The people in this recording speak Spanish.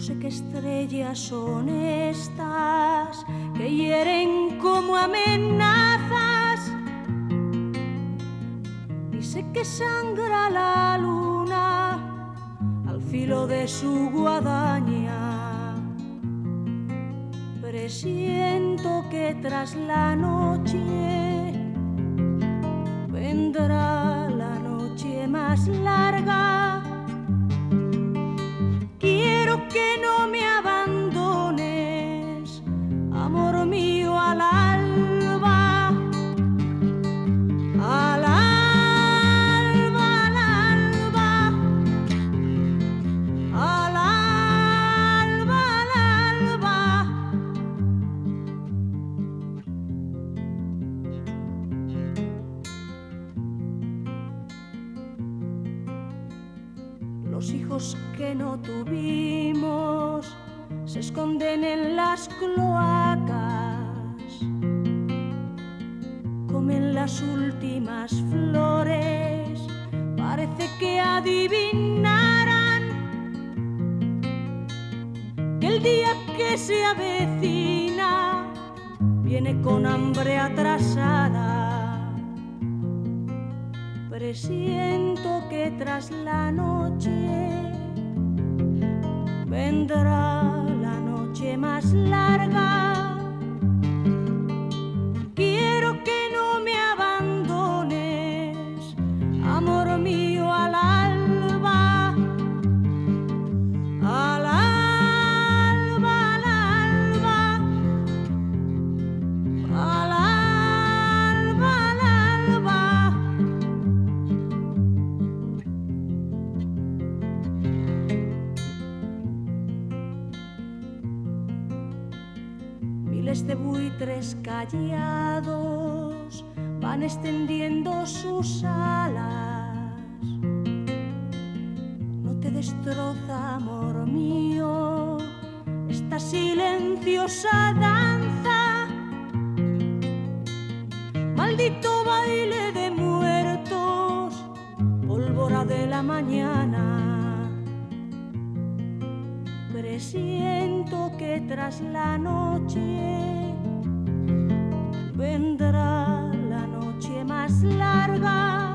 sé qué estrellas son estas que hieren como amenazas, y sé que sangra la luna al filo de su guadaña. Presiento que tras la noche vendrá la noche más larga. Quiero que no me abandones, amor mío, al alba, al alba, al alba, al alba, al alba. Los hijos que no tuvimos se esconden en las cloacas, comen las últimas flores, parece que adivinaran que el día que se avecina viene con hambre atrasada. Presiento que tras la noche vendrá la noche más larga. Quiero que no me abandones, amor mío, al alba, al alba, al alba, al alba, al alba. Miles de buitres callados van extendiendo sus alas. No te destroza, amor mío, esta silenciosa danza. Maldito baile de muertos, pólvora de la mañana. Presiento que tras la noche vendrá la noche más larga.